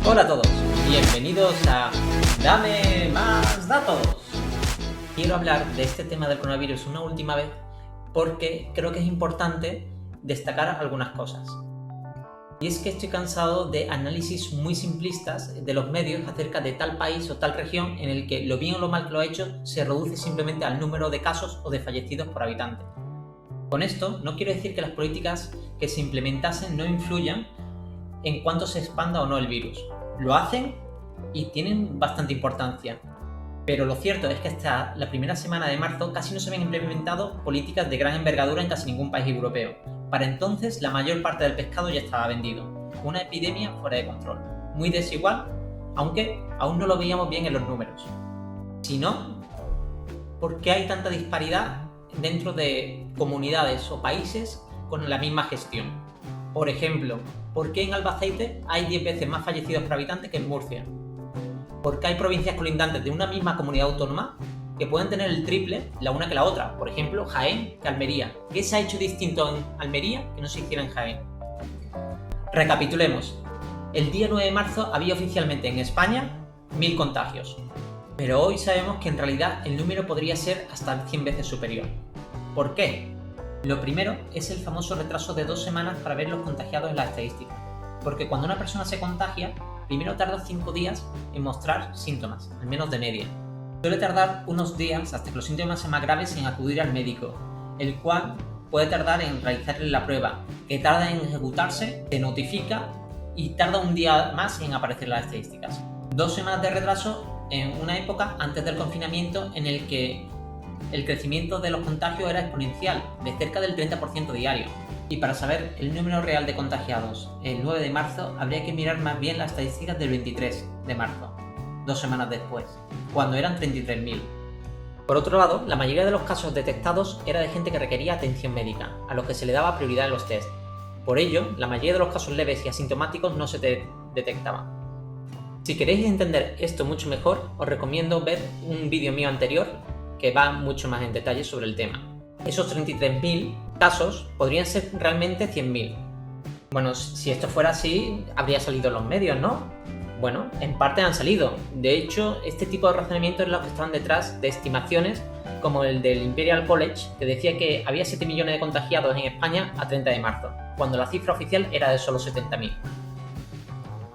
Hola a todos, bienvenidos a Dame Más Datos. Quiero hablar de este tema del coronavirus una última vez porque creo que es importante destacar algunas cosas. Y es que estoy cansado de análisis muy simplistas de los medios acerca de tal país o tal región en el que lo bien o lo mal que lo ha hecho se reduce simplemente al número de casos o de fallecidos por habitante. Con esto no quiero decir que las políticas que se implementasen no influyan en cuánto se expanda o no el virus. Lo hacen y tienen bastante importancia. Pero lo cierto es que hasta la primera semana de marzo casi no se habían implementado políticas de gran envergadura en casi ningún país europeo. Para entonces la mayor parte del pescado ya estaba vendido. Una epidemia fuera de control. Muy desigual, aunque aún no lo veíamos bien en los números. Si no, ¿por qué hay tanta disparidad dentro de comunidades o países con la misma gestión? Por ejemplo, ¿por qué en Albacete hay 10 veces más fallecidos por habitante que en Murcia? ¿Por qué hay provincias colindantes de una misma comunidad autónoma que pueden tener el triple la una que la otra? Por ejemplo, Jaén que Almería. ¿Qué se ha hecho distinto en Almería que no se hiciera en Jaén? Recapitulemos. El día 9 de marzo había oficialmente en España 1000 contagios. Pero hoy sabemos que en realidad el número podría ser hasta 100 veces superior. ¿Por qué? Lo primero es el famoso retraso de 2 semanas para ver los contagiados en la estadística. Porque cuando una persona se contagia, primero tarda 5 días en mostrar síntomas, al menos de media. Suele tardar unos días hasta que los síntomas sean más graves en acudir al médico, el cual puede tardar en realizarle la prueba, que tarda en ejecutarse, se notifica y tarda un día más en aparecer en las estadísticas. 2 semanas de retraso en una época antes del confinamiento en el que el crecimiento de los contagios era exponencial, de cerca del 30% diario. Y para saber el número real de contagiados el 9 de marzo, habría que mirar más bien las estadísticas del 23 de marzo, 2 semanas después, cuando eran 33.000. Por otro lado, la mayoría de los casos detectados era de gente que requería atención médica, a los que se le daba prioridad en los test. Por ello, la mayoría de los casos leves y asintomáticos no se detectaban. Si queréis entender esto mucho mejor, os recomiendo ver un vídeo mío anterior que va mucho más en detalle sobre el tema. Esos 33.000 casos podrían ser realmente 100.000. Bueno, si esto fuera así, habría salido en los medios, ¿no? Bueno, en parte han salido. De hecho, este tipo de razonamiento es lo que estaban detrás de estimaciones como el del Imperial College, que decía que había 7 millones de contagiados en España a 30 de marzo, cuando la cifra oficial era de solo 70.000.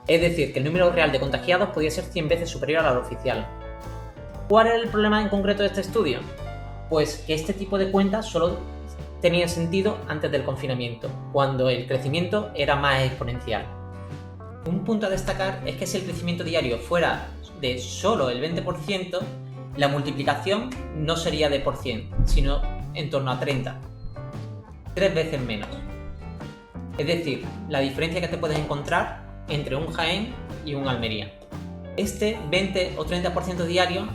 Es decir, que el número real de contagiados podía ser 100 veces superior al oficial. ¿Cuál era el problema en concreto de este estudio? Pues que este tipo de cuentas solo tenían sentido antes del confinamiento, cuando el crecimiento era más exponencial. Un punto a destacar es que si el crecimiento diario fuera de solo el 20%, la multiplicación no sería de por 100, sino en torno a 30. 3 veces menos. Es decir, la diferencia que te puedes encontrar entre un Jaén y un Almería. Este 20 o 30% diario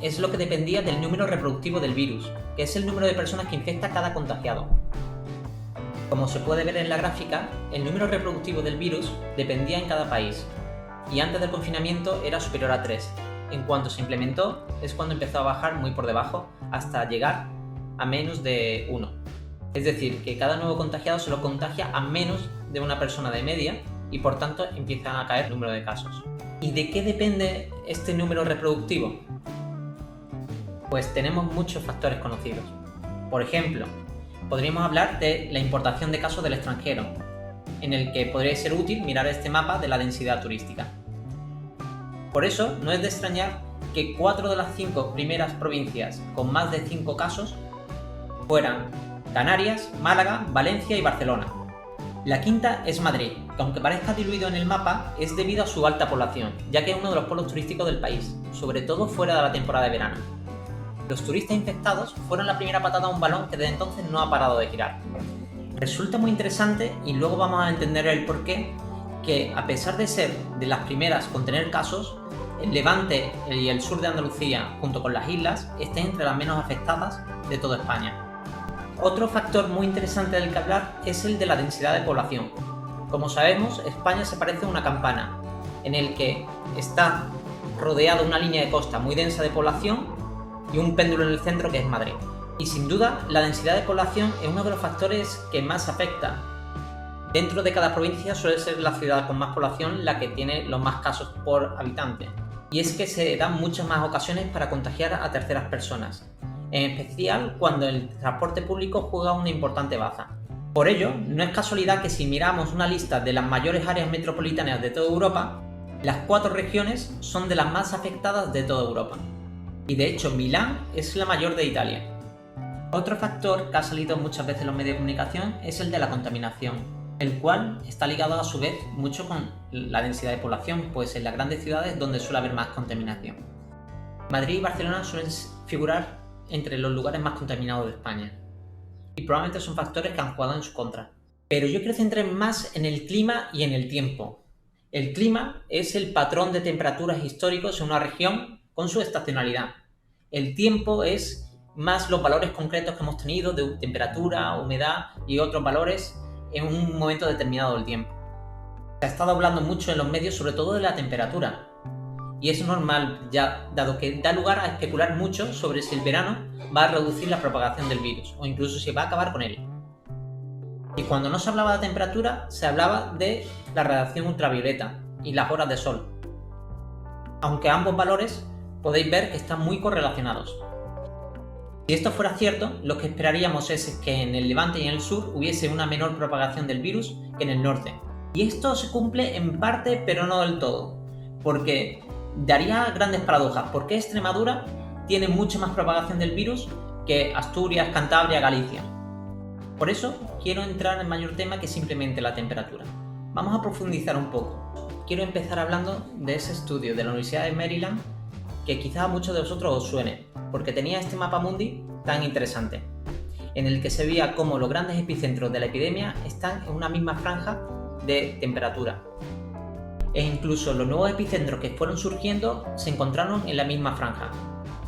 es lo que dependía del número reproductivo del virus, que es el número de personas que infecta cada contagiado. Como se puede ver en la gráfica, el número reproductivo del virus dependía en cada país, y antes del confinamiento era superior a 3. En cuanto se implementó, es cuando empezó a bajar muy por debajo, hasta llegar a menos de 1. Es decir, que cada nuevo contagiado se lo contagia a menos de una persona de media, y por tanto empiezan a caer el número de casos. ¿Y de qué depende este número reproductivo? Pues tenemos muchos factores conocidos. Por ejemplo, podríamos hablar de la importación de casos del extranjero, en el que podría ser útil mirar este mapa de la densidad turística. Por eso, no es de extrañar que 4 de las 5 primeras provincias con más de 5 casos fueran Canarias, Málaga, Valencia y Barcelona. La quinta es Madrid, que aunque parezca diluido en el mapa, es debido a su alta población, ya que es uno de los polos turísticos del país, sobre todo fuera de la temporada de verano. Los turistas infectados fueron la primera patada a un balón que desde entonces no ha parado de girar. Resulta muy interesante, y luego vamos a entender el porqué, que a pesar de ser de las primeras con tener casos, el Levante y el sur de Andalucía, junto con las islas, estén entre las menos afectadas de toda España. Otro factor muy interesante del que hablar es el de la densidad de población. Como sabemos, España se parece a una campana, en el que está rodeado una línea de costa muy densa de población y un péndulo en el centro que es Madrid. Y sin duda, la densidad de población es uno de los factores que más afecta Dentro de cada provincia suele ser la ciudad con más población la que tiene los más casos por habitante. Y es que se dan muchas más ocasiones para contagiar a terceras personas, en especial cuando el transporte público juega una importante baza. Por ello, no es casualidad que si miramos una lista de las mayores áreas metropolitanas de toda Europa, las 4 regiones son de las más afectadas de toda Europa. Y de hecho, Milán es la mayor de Italia. Otro factor que ha salido muchas veces en los medios de comunicación es el de la contaminación, el cual está ligado a su vez mucho con la densidad de población, pues en las grandes ciudades es donde suele haber más contaminación. Madrid y Barcelona suelen figurar entre los lugares más contaminados de España, y probablemente son factores que han jugado en su contra. Pero yo quiero centrarme más en el clima y en el tiempo. El clima es el patrón de temperaturas históricos en una región con su estacionalidad. El tiempo es más los valores concretos que hemos tenido de temperatura, humedad y otros valores en un momento determinado del tiempo. Se ha estado hablando mucho en los medios sobre todo de la temperatura, y es normal ya, dado que da lugar a especular mucho sobre si el verano va a reducir la propagación del virus o incluso si va a acabar con él. Y cuando no se hablaba de temperatura, se hablaba de la radiación ultravioleta y las horas de sol, aunque ambos valores podéis ver que están muy correlacionados. Si esto fuera cierto, lo que esperaríamos es que en el levante y en el sur hubiese una menor propagación del virus que en el norte. Y esto se cumple en parte, pero no del todo, porque daría grandes paradojas. ¿Por qué Extremadura tiene mucha más propagación del virus que Asturias, Cantabria, Galicia? Por eso quiero entrar en mayor tema que simplemente la temperatura. Vamos a profundizar un poco. Quiero empezar hablando de ese estudio de la Universidad de Maryland que quizá a muchos de vosotros os suene, porque tenía este mapa mundi tan interesante, en el que se veía cómo los grandes epicentros de la epidemia están en una misma franja de temperatura. E incluso los nuevos epicentros que fueron surgiendo se encontraron en la misma franja.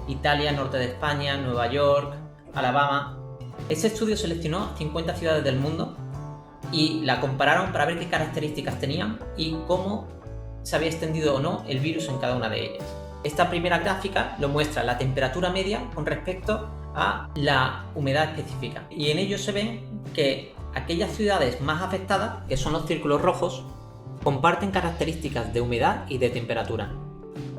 Italia, norte de España, Nueva York, Alabama. Este estudio seleccionó 50 ciudades del mundo y la compararon para ver qué características tenían y cómo se había extendido o no el virus en cada una de ellas. Esta primera gráfica lo muestra la temperatura media con respecto a la humedad específica. Y en ello se ve que aquellas ciudades más afectadas, que son los círculos rojos, comparten características de humedad y de temperatura,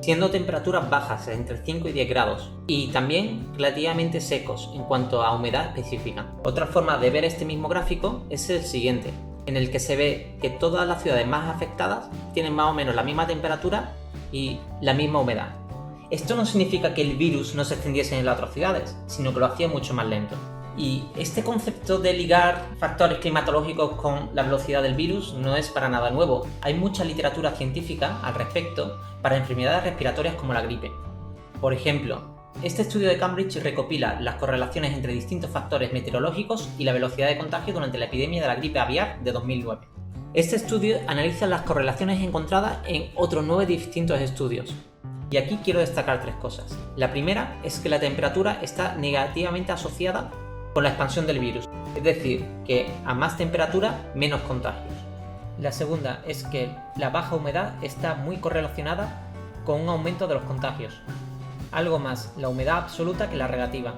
siendo temperaturas bajas entre 5 y 10 grados, y también relativamente secos en cuanto a humedad específica. Otra forma de ver este mismo gráfico es el siguiente, en el que se ve que todas las ciudades más afectadas tienen más o menos la misma temperatura y la misma humedad. Esto no significa que el virus no se extendiese en las otras ciudades, sino que lo hacía mucho más lento. Y este concepto de ligar factores climatológicos con la velocidad del virus no es para nada nuevo. Hay mucha literatura científica al respecto para enfermedades respiratorias como la gripe. Por ejemplo, este estudio de Cambridge recopila las correlaciones entre distintos factores meteorológicos y la velocidad de contagio durante la epidemia de la gripe aviar de 2009. Este estudio analiza las correlaciones encontradas en otros 9 distintos estudios. Y aquí quiero destacar 3 cosas. La primera es que la temperatura está negativamente asociada con la expansión del virus, es decir, que a más temperatura, menos contagios. La segunda es que la baja humedad está muy correlacionada con un aumento de los contagios. Algo más, la humedad absoluta que la relativa.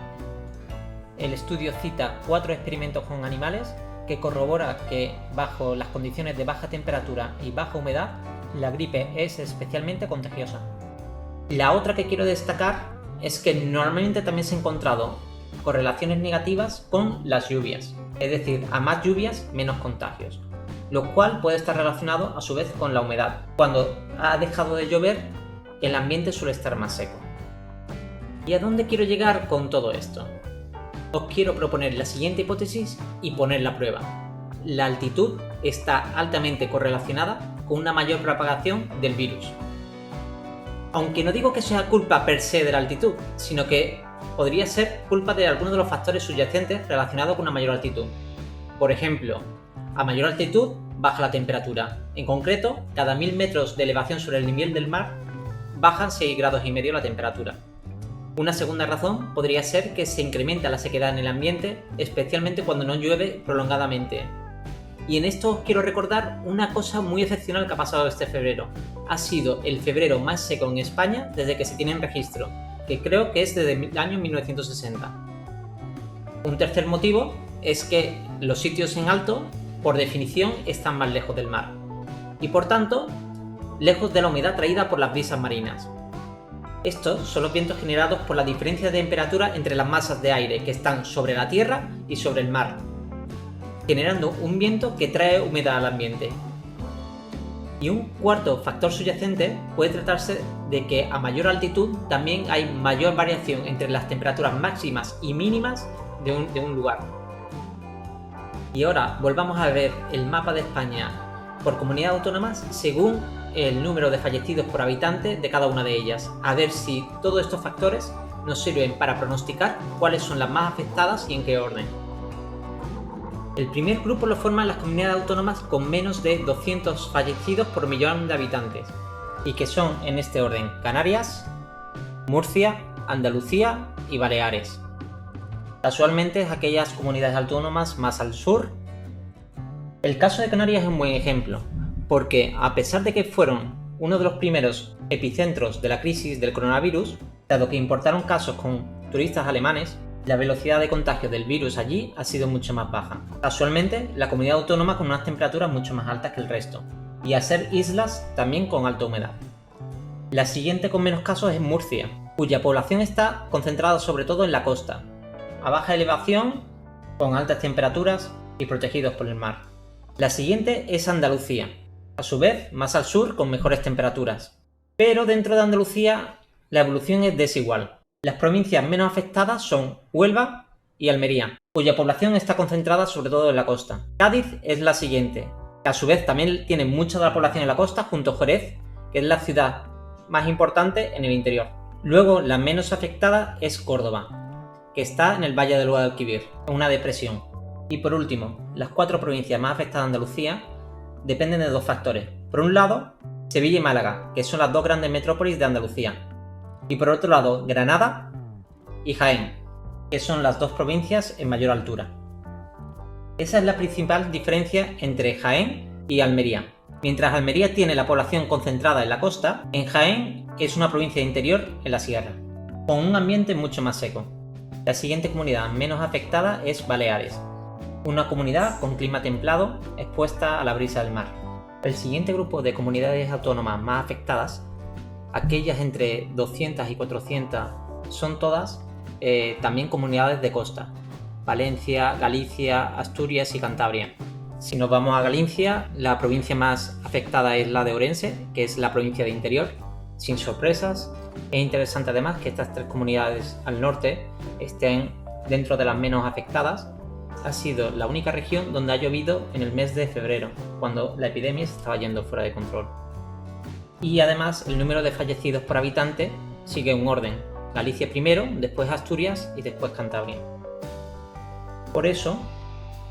El estudio cita 4 experimentos con animales que corrobora que bajo las condiciones de baja temperatura y baja humedad, la gripe es especialmente contagiosa. La otra que quiero destacar es que normalmente también se ha encontrado correlaciones negativas con las lluvias, es decir, a más lluvias, menos contagios, lo cual puede estar relacionado a su vez con la humedad. Cuando ha dejado de llover, el ambiente suele estar más seco. ¿Y a dónde quiero llegar con todo esto? Os quiero proponer la siguiente hipótesis y ponerla a prueba. La altitud está altamente correlacionada con una mayor propagación del virus. Aunque no digo que sea culpa per se de la altitud, sino que podría ser culpa de algunos de los factores subyacentes relacionados con una mayor altitud. Por ejemplo, a mayor altitud baja la temperatura. En concreto, cada 1000 metros de elevación sobre el nivel del mar bajan 6,5 grados la temperatura. Una segunda razón podría ser que se incrementa la sequedad en el ambiente, especialmente cuando no llueve prolongadamente. Y en esto os quiero recordar una cosa muy excepcional que ha pasado este febrero. Ha sido el febrero más seco en España desde que se tiene en registro, que creo que es desde el año 1960. Un tercer motivo es que los sitios en alto por definición, están más lejos del mar y, por tanto, lejos de la humedad traída por las brisas marinas. Estos son los vientos generados por la diferencia de temperatura entre las masas de aire que están sobre la Tierra y sobre el mar, generando un viento que trae humedad al ambiente. Y un cuarto factor subyacente puede tratarse de que a mayor altitud también hay mayor variación entre las temperaturas máximas y mínimas de un lugar. Y ahora volvamos a ver el mapa de España por comunidades autónomas según el número de fallecidos por habitante de cada una de ellas, a ver si todos estos factores nos sirven para pronosticar cuáles son las más afectadas y en qué orden. El primer grupo lo forman las comunidades autónomas con menos de 200 fallecidos por millón de habitantes, y que son en este orden: Canarias, Murcia, Andalucía y Baleares. Casualmente, aquellas comunidades autónomas más al sur. El caso de Canarias es un buen ejemplo, porque a pesar de que fueron uno de los primeros epicentros de la crisis del coronavirus, dado que importaron casos con turistas alemanes, la velocidad de contagio del virus allí ha sido mucho más baja. Casualmente, la comunidad autónoma con unas temperaturas mucho más altas que el resto, y a ser islas también con alta humedad. La siguiente con menos casos es Murcia, cuya población está concentrada sobre todo en la costa, a baja elevación, con altas temperaturas y protegidos por el mar. La siguiente es Andalucía, a su vez más al sur con mejores temperaturas. Pero dentro de Andalucía la evolución es desigual. Las provincias menos afectadas son Huelva y Almería, cuya población está concentrada sobre todo en la costa. Cádiz es la siguiente, que a su vez también tiene mucha de la población en la costa, junto a Jerez, que es la ciudad más importante en el interior. Luego la menos afectada es Córdoba, que está en el Valle del Guadalquivir, en una depresión. Y por último, las 4 provincias más afectadas de Andalucía dependen de 2 factores. Por un lado, Sevilla y Málaga, que son las 2 grandes metrópolis de Andalucía. Y por otro lado, Granada y Jaén, que son las 2 provincias en mayor altura. Esa es la principal diferencia entre Jaén y Almería. Mientras Almería tiene la población concentrada en la costa, en Jaén es una provincia interior en la sierra, con un ambiente mucho más seco. La siguiente comunidad menos afectada es Baleares, una comunidad con clima templado expuesta a la brisa del mar. El siguiente grupo de comunidades autónomas más afectadas, aquellas entre 200 y 400, son todas también comunidades de costa: Valencia, Galicia, Asturias y Cantabria. Si nos vamos a Galicia, la provincia más afectada es la de Ourense, que es la provincia de interior, sin sorpresas. Es interesante además que estas 3 comunidades al norte estén dentro de las menos afectadas. Ha sido la única región donde ha llovido en el mes de febrero, cuando la epidemia se estaba yendo fuera de control. Y además el número de fallecidos por habitante sigue un orden: Galicia primero, después Asturias y después Cantabria. Por eso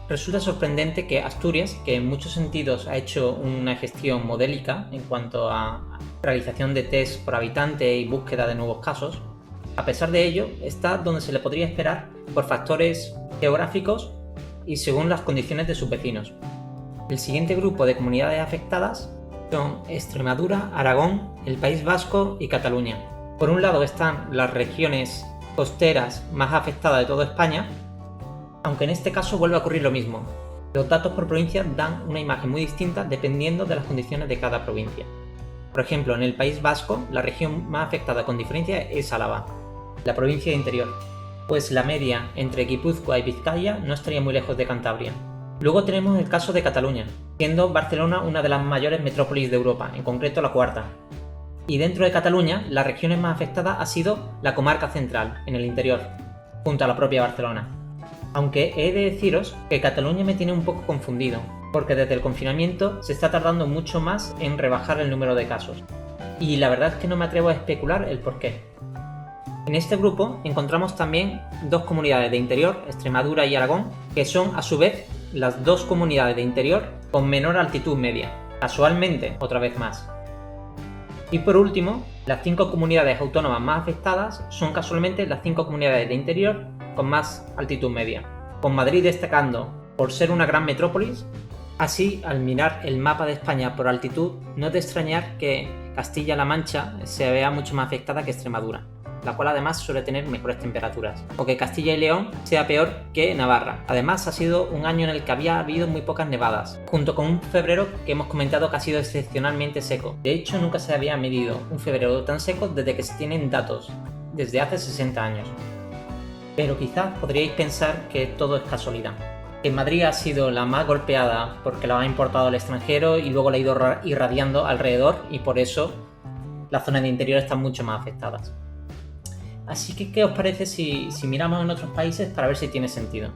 resulta sorprendente que Asturias, que en muchos sentidos ha hecho una gestión modélica en cuanto a realización de test por habitante y búsqueda de nuevos casos, a pesar de ello está donde se le podría esperar por factores geográficos y según las condiciones de sus vecinos. El siguiente grupo de comunidades afectadas son Extremadura, Aragón, el País Vasco y Cataluña. Por un lado están las regiones costeras más afectadas de toda España, aunque en este caso vuelve a ocurrir lo mismo. Los datos por provincia dan una imagen muy distinta dependiendo de las condiciones de cada provincia. Por ejemplo, en el País Vasco, la región más afectada con diferencia es Álava, la provincia de interior, pues la media entre Guipúzcoa y Vizcaya no estaría muy lejos de Cantabria. Luego tenemos el caso de Cataluña, siendo Barcelona una de las mayores metrópolis de Europa, en concreto la 4ª. Y dentro de Cataluña, las regiones más afectadas ha sido la comarca central, en el interior, junto a la propia Barcelona. Aunque he de deciros que Cataluña me tiene un poco confundido, porque desde el confinamiento se está tardando mucho más en rebajar el número de casos. Y la verdad es que no me atrevo a especular el porqué. En este grupo encontramos también 2 comunidades de interior, Extremadura y Aragón, que son a su vez las 2 comunidades de interior con menor altitud media, casualmente otra vez más. Y por último, las 5 comunidades autónomas más afectadas son casualmente las 5 comunidades de interior con más altitud media, con Madrid destacando por ser una gran metrópolis. Así, al mirar el mapa de España por altitud, no es de extrañar que Castilla-La Mancha se vea mucho más afectada que Extremadura. la cual además suele tener mejores temperaturas, o que Castilla y León sea peor que Navarra. Además, ha sido un año en el que había habido muy pocas nevadas, junto con un febrero que hemos comentado que ha sido excepcionalmente seco. De hecho, nunca se había medido un febrero tan seco desde que se tienen datos, desde hace 60 años. Pero quizás podríais pensar que todo es casualidad. Que Madrid ha sido la más golpeada porque la ha importado al extranjero y luego la ha ido irradiando alrededor, y por eso las zonas de interior están mucho más afectadas. Así que, ¿qué os parece si miramos en otros países para ver si tiene sentido?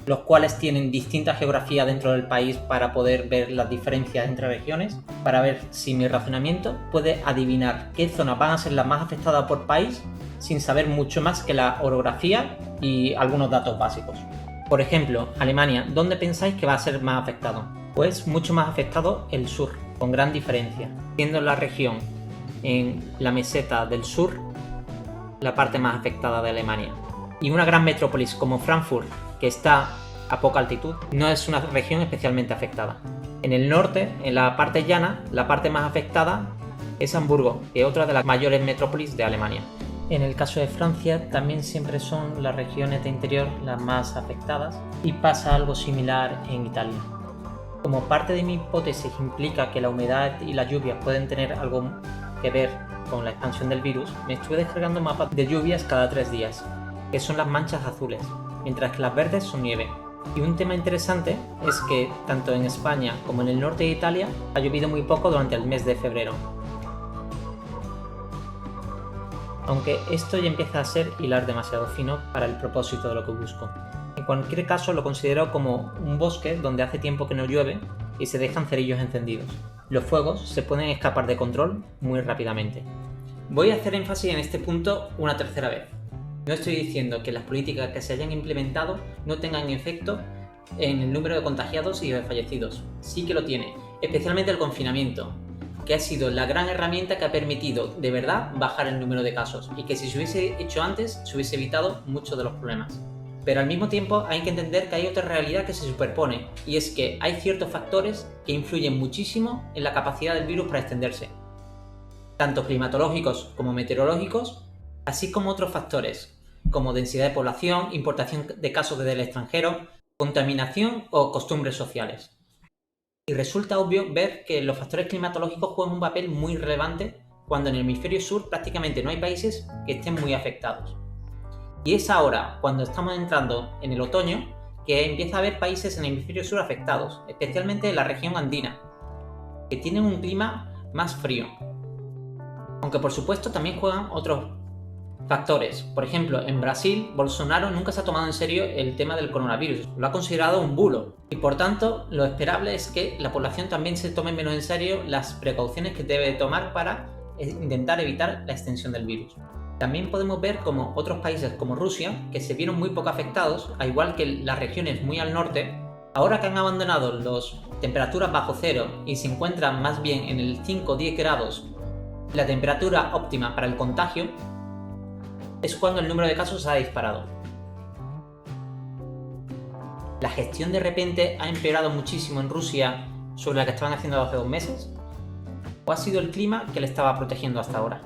Los cuales tienen distinta geografía dentro del país para poder ver las diferencias entre regiones, para ver si mi razonamiento puede adivinar qué zonas van a ser las más afectadas por país sin saber mucho más que la orografía y algunos datos básicos. Por ejemplo, Alemania, ¿dónde pensáis que va a ser más afectado? Pues mucho más afectado el sur, con gran diferencia, siendo la región en la meseta del sur la parte más afectada de Alemania. Y una gran metrópolis como Frankfurt, que está a poca altitud, no es una región especialmente afectada. En el norte, en la parte llana, la parte más afectada es Hamburgo, que es otra de las mayores metrópolis de Alemania. En el caso de Francia, también siempre son las regiones de interior las más afectadas, y pasa algo similar en Italia. Como parte de mi hipótesis implica que la humedad y las lluvias pueden tener algo que ver con la expansión del virus, me estuve descargando mapas de lluvias cada 3 días, que son las manchas azules, mientras que las verdes son nieve. Y un tema interesante es que tanto en España como en el norte de Italia ha llovido muy poco durante el mes de febrero. Aunque esto ya empieza a ser hilar demasiado fino para el propósito de lo que busco. En cualquier caso, lo considero como un bosque donde hace tiempo que no llueve y se dejan cerillos encendidos. Los fuegos se pueden escapar de control muy rápidamente. Voy a hacer énfasis en este punto una tercera vez. No estoy diciendo que las políticas que se hayan implementado no tengan efecto en el número de contagiados y de fallecidos. Sí que lo tiene, especialmente el confinamiento, que ha sido la gran herramienta que ha permitido de verdad bajar el número de casos, y que si se hubiese hecho antes se hubiese evitado muchos de los problemas. Pero al mismo tiempo hay que entender que hay otra realidad que se superpone, y es que hay ciertos factores que influyen muchísimo en la capacidad del virus para extenderse, tanto climatológicos como meteorológicos, así como otros factores como densidad de población, importación de casos desde el extranjero, contaminación o costumbres sociales. Y resulta obvio ver que los factores climatológicos juegan un papel muy relevante cuando en el hemisferio sur prácticamente no hay países que estén muy afectados. Y es ahora, cuando estamos entrando en el otoño, que empieza a haber países en el hemisferio sur afectados, especialmente en la región andina, que tienen un clima más frío. Aunque por supuesto también juegan otros factores. Por ejemplo, en Brasil, Bolsonaro nunca se ha tomado en serio el tema del coronavirus, lo ha considerado un bulo, y por tanto lo esperable es que la población también se tome menos en serio las precauciones que debe tomar para intentar evitar la extensión del virus. También podemos ver como otros países como Rusia, que se vieron muy poco afectados, al igual que las regiones muy al norte, ahora que han abandonado las temperaturas bajo cero y se encuentran más bien en el 5 o 10 grados, la temperatura óptima para el contagio, es cuando el número de casos ha disparado. ¿La gestión de repente ha empeorado muchísimo en Rusia sobre la que estaban haciendo hace 2 meses? ¿O ha sido el clima que le estaba protegiendo hasta ahora?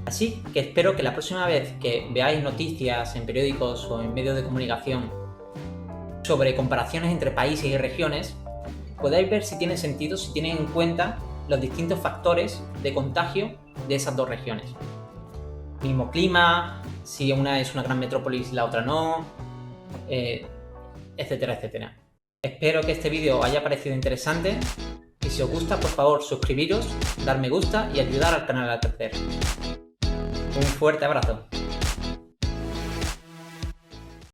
Así que espero que la próxima vez que veáis noticias en periódicos o en medios de comunicación sobre comparaciones entre países y regiones, podáis ver si tiene sentido, si tienen en cuenta los distintos factores de contagio de esas dos regiones. Mismo clima, si una es una gran metrópolis y la otra no, etcétera, etcétera. Espero que este vídeo os haya parecido interesante, y si os gusta, por favor, suscribiros, dar me gusta y ayudar al canal a crecer. Un fuerte abrazo.